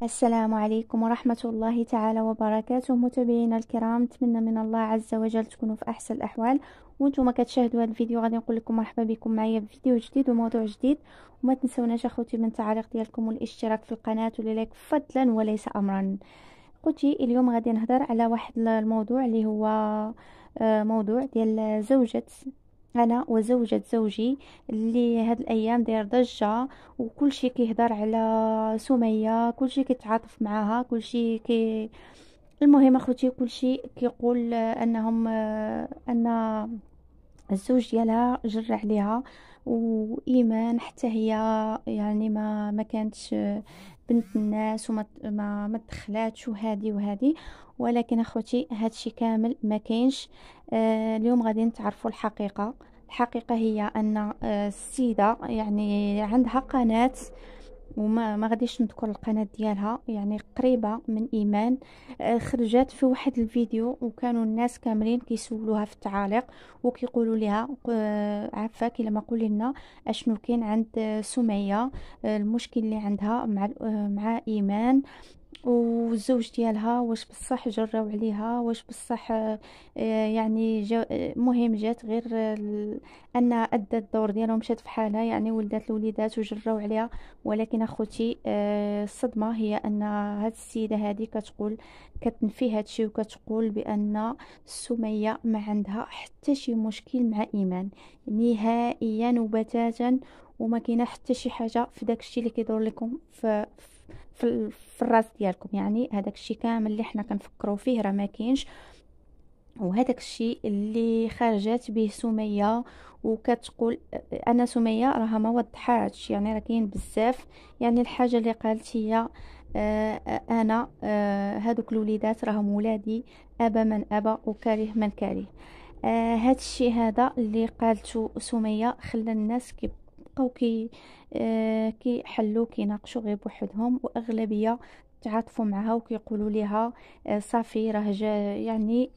السلام عليكم ورحمة الله تعالى وبركاته، متابعينا الكرام. نتمنى من الله عز وجل تكونوا في أحسن الأحوال. وانتم كتشاهدوا هذا الفيديو غادي نقول لكم مرحبا بكم معايا بفيديو جديد وموضوع جديد. وما تنسوناش اخوتي من التعليق ديالكم والاشتراك في القناة وليك فضلا وليس أمرا. خوتي اليوم غادي نهضر على واحد الموضوع اللي هو موضوع ديال زوجة انا وزوجة زوجي، اللي هاد الايام داير ضجة وكل شيء كيهضر على سمية، كل شيء كيتعاطف معاها، كل شيء المهم اخوتي كل شيء كيقول انهم ان الزوج ديالها جر عليها. وايمان حتى هي يعني ما كانتش بنت الناس وما ما دخلاتش وهادي وهادي. ولكن اخوتي هادشي كامل ما كاينش. اليوم غادي نتعرفوا الحقيقة. الحقيقة هي ان السيدة يعني عندها قناة، وما غاديش نذكر القناة ديالها، يعني قريبة من إيمان. خرجت في واحد الفيديو وكانوا الناس كاملين كيسولوها في التعاليق وكيقولوا لها عفاك لما قولي لنا اشنو كاين عند سمية، المشكل اللي عندها مع مع إيمان والزوج ديالها، واش بصح جراو عليها، واش بصح يعني مهم جات غير ان ادت الدور ديالها ومشات في حالها، يعني ولدات الوليدات وجراو عليها. ولكن اخوتي الصدمه هي ان هاد السيده هذه كتقول، كتنفي هادشي وكتقول بان سميه ما عندها حتى شي مشكل مع ايمان نهائيا وبتاتا، وما كاينه حتى شي حاجه في داكشي اللي كيدور لكم في الراس ديالكم. يعني هذاك الشيء كامل اللي حنا كنفكروا فيه راه ما كاينش. وهذاك الشيء اللي خرجت به سمية وكتقول انا سمية راها ما وضحاتش، يعني راه كاين بزاف. يعني الحاجه اللي قالت هي انا هادوك الوليدات راهم ولادي، ابى من ابى وكاره من كاره. هاد الشيء هذا اللي قالته سمية خلى الناس كيبقاو كيحلوا كيناقشوا غير بوحدهم، واغلبيه تعاطفوا معها وكيقولوا لها صافي راه يعني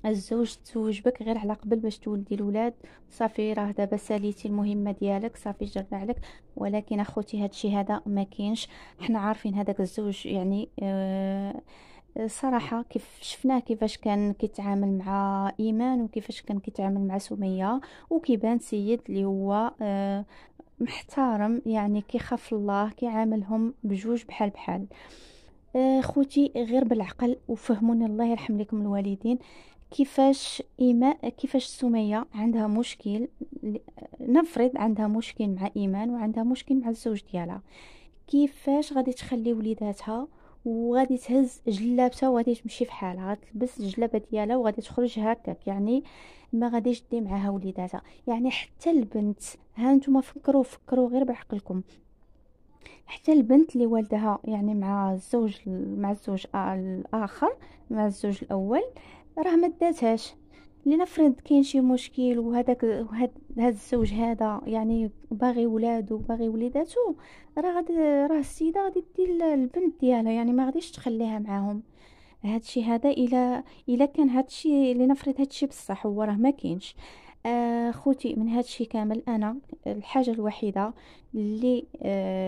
الزوج تزوج بك غير على قبل باش تولدي الولاد، صافي راه دابا ساليتي المهمه ديالك، صافي جرى عليك. ولكن اخوتي هادشي هذا ما كاينش. حنا عارفين هذاك الزوج يعني صراحة كيف شفناه كيفاش كان كيتعامل مع إيمان وكيفاش كان كيتعامل مع سمية، وكيبان سيد اللي هو محترم، يعني كيخاف الله، كيعاملهم بجوج بحال بحال. خوتي غير بالعقل وفهموني الله يرحم لكم الوالدين. كيفاش سمية عندها مشكل، نفرض عندها مشكل مع إيمان وعندها مشكل مع الزوج ديالها، كيفاش غادي تخلي وليداتها وغادي تهز جلابتها وغادي تمشي في حالها، غتلبس الجلابه ديالها وغادي تخرج هكاك، يعني ما غاديش دي معاها وليداتها. يعني حتى البنت، ها نتوما فكروا غير بعقلكم. حتى البنت اللي والدها يعني مع الزوج الاخر، مع الزوج الاول، راه ما داتهاش. لنفرض كاين شي مشكل هاد الزوج هذا يعني باغي ولادو باغي وليداتو، راه السيده غادي دير البنت ديالها، يعني ما غاديش تخليها معاهم. هادشي هذا الا كان هادشي لنفرض هادشي بصح هو راه ما كاينش. خوتي من هادشي كامل انا الحاجه الوحيده اللي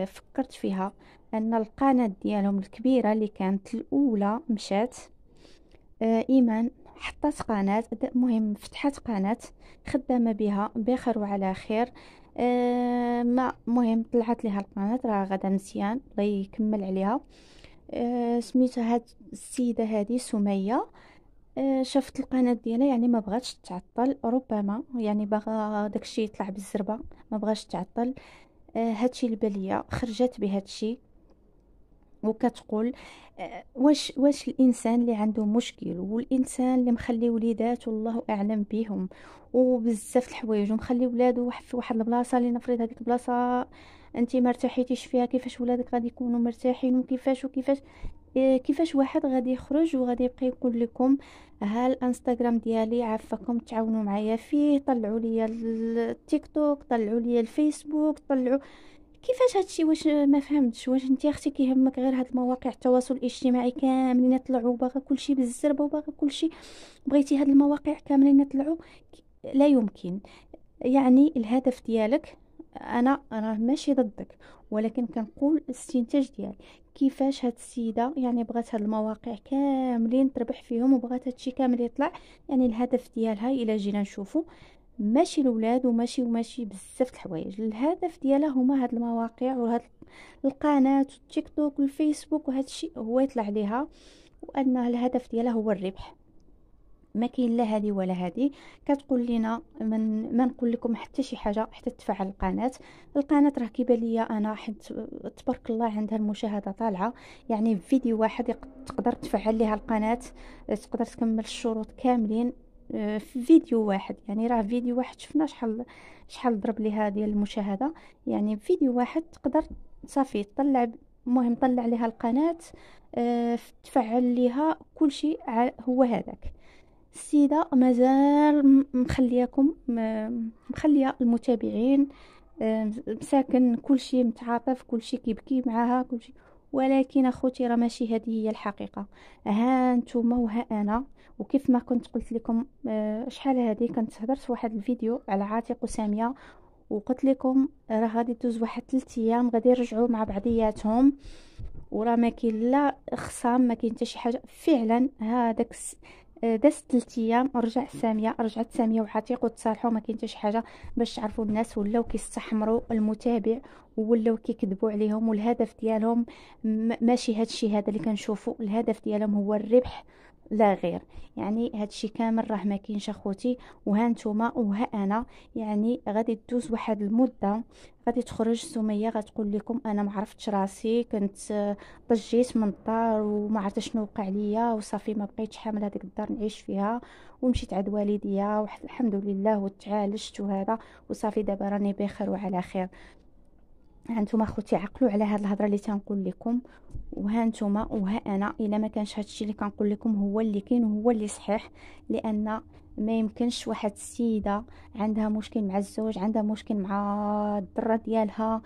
فكرت فيها ان القناه ديالهم الكبيره اللي كانت الاولى مشات. ايمان حطت قناه، مهم فتحت قناه خدامه بها بخير وعلى خير. ما مهم طلعت لها القناه، راه غدا مزيان الله يكمل عليها. سميتها هاد السيده هذه سميه. شافت القناه ديالها، يعني ما بغاتش تعطل، ربما يعني باغا داكشي يطلع بالزربه، ما بغاش تعطل. هادشي البليه خرجت بهادشي وكتقول واش الانسان اللي عنده مشكل والانسان اللي مخلي وليدات والله اعلم بهم وبزاف الحوايج ومخلي ولادو في واحد البلاصه، اللي نفرض هذيك البلاصه انت ما ارتحيتيش فيها، كيفاش ولادك غادي يكونوا مرتاحين وكيفاش كيفاش واحد غادي يخرج وغادي يبقى يقول لكم ها الانستغرام ديالي عافاكم تعاونوا معايا فيه، طلعوا لي التيك توك، طلعوا لي الفيسبوك، طلعوا كيفاش هادشي؟ واش ما فهمتش، واش انت اختي كيهمك غير هاد المواقع التواصل الاجتماعي كاملين يطلعوا باغا كلشي بالزربه وباغا كلشي بغيتي هاد المواقع كاملين يطلعوا؟ لا يمكن. يعني الهدف ديالك، انا راه ماشي ضدك، ولكن كنقول الاستنتاج ديالي كيفاش هاد السيده يعني بغات هاد المواقع كاملين تربح فيهم وبغات هادشي كامل يطلع. يعني الهدف ديالها الى جينا نشوفوا ماشي الاولاد وماشي بزاف د الحوايج. الهدف ديالها هما هاد المواقع وهاد القناه والتيك توك والفيسبوك وهذا الشيء هو يطلع ليها، وان الهدف ديالها هو الربح. ما كاين لا هذه ولا هذه. كتقول لنا ما نقول لكم حتى شي حاجه حتى تفعل القناه راه كيبان ليا انا حيت تبارك الله عندها المشاهده طالعه. يعني فيديو واحد تقدر تفعل ليها القناه، تقدر تكمل الشروط كاملين في فيديو واحد. يعني راه فيديو واحد شفنا شحال ضرب ليها ديال المشاهده. يعني فيديو واحد تقدر صافي تطلع، المهم طلع ليها القناه، تفعل ليها كل شيء هو هذاك. السيدة مازال مخليه المتابعين مساكن، كل شيء متعاطف، كل شيء كيبكي معاها، كل شيء. ولكن اخوتي راه ماشي هذه هي الحقيقه. ها نتوما وها انا. وكيف ما كنت قلت لكم شحال هذه كنت هضرت في واحد الفيديو على عاتق وساميه، وقلت لكم راه غادي دوز واحد 3 ايام غادي يرجعوا مع بعضياتهم، وراه ما كاين لا خصام، ما كاين حتى شي حاجه. فعلا هذاك دازت 3 ايام رجعت ساميه وعتيق وتصالحوا، ما كاين حتى شي حاجه. باش تعرفوا الناس ولاو كيستحمروا المتابع ولاو كيكذبوا عليهم، والهدف ديالهم ماشي هادشي هذا اللي كنشوفوا. الهدف ديالهم هو الربح لا غير. يعني هادشي كامل راه ما كاينش اخوتي. وها نتوما وها انا. يعني غادي تدوز واحد المده، غادي تخرج سميه غتقول لكم انا ما عرفتش راسي، كنت طجيت من الدار وما عرفت شنو وقع ليا، وصافي ما بقيتش حامل هذيك الدار نعيش فيها، ومشيت عند والديا الحمد لله وتعالجت وهذا، وصافي دابا راني بخير وعلى خير. هانتوما اخوتي عقلوا على هاد الهضره اللي تنقول لكم. وها نتوما وها انا. الا ما كانش هادشي اللي كنقول لكم هو اللي كاين وهو اللي صحيح، لان ما يمكنش واحد السيده عندها مشكل مع الزوج، عندها مشكل مع الضره ديالها،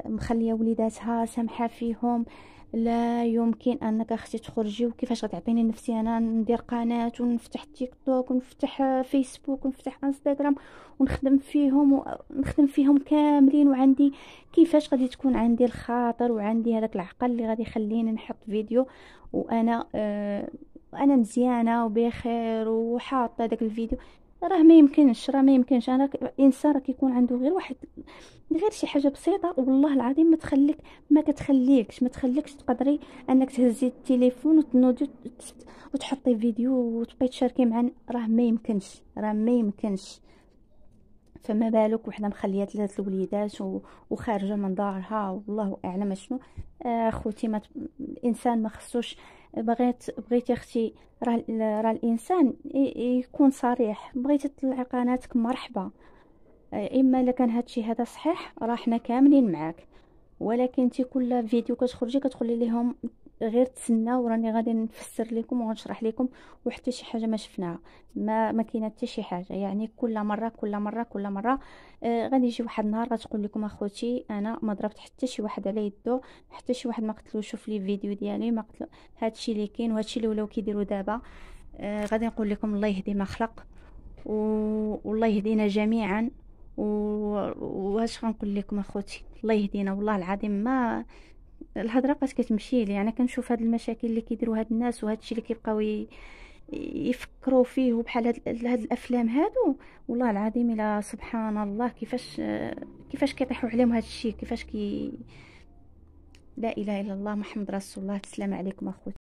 مخليه وليداتها سامحه فيهم، لا يمكن انك اختي تخرجي. وكيفاش غتعطيني نفسي انا ندير قناه ونفتح تيك توك ونفتح فيسبوك ونفتح انستغرام ونخدم فيهم كاملين، وعندي كيفاش غادي تكون عندي الخاطر وعندي هذاك العقل اللي غادي يخليني نحط فيديو وانا انا مزيانه وبخير وحاطه داك الفيديو؟ راه ما يمكنش، انا انسان راه كيكون عنده غير واحد، غير شي حاجه بسيطه والله العظيم ما تخليكش تقدري انك تهزي التليفون وتنوضي وتحطي فيديو وتبقاي تشاركي مع. راه ما يمكنش. فما بالك وحده مخليه 3 الوليدات وخارجه من دارها والله اعلم شنو. خوتي الانسان ما خصوش. بغيتي اختي، راه الانسان يكون صريح. بغيتي تطلعي قناتك مرحبا، اما الا كان هادشي هذا صحيح راه حنا كاملين معاك. ولكن انت كل فيديو كتخرجي كتقولي لهم غير تسناو وراني غادي نفسر لكم ونشرح لكم، وحتى شي حاجه ما شفناها. ما كاينه حتى شي حاجه. يعني كل مره غادي يجي واحد النهار غتقول لكم اخوتي انا ما ضربت حتى شي واحد على يدو، حتى شي واحد ما قتلو شوف لي فيديو ديالي ما قتلو. هادشي اللي كاين وهادشي اللي ولاو كيديروا دابا. غادي نقول لكم الله يهدي ما خلق والله يهدينا جميعا. واش غنقول لكم اخوتي، الله يهدينا والله العظيم. ما الهضره بقات كتمشي لي. انا كنشوف هاد المشاكل اللي كيديروا هاد الناس وهاد الشيء اللي كيبقاو يفكروا فيه وبحال هاد الافلام هادو. والله العظيم الى سبحان الله كيفاش كيطيحوا عليهم هاد الشيء. لا اله الا الله محمد رسول الله. تسلم عليكم اخوتي.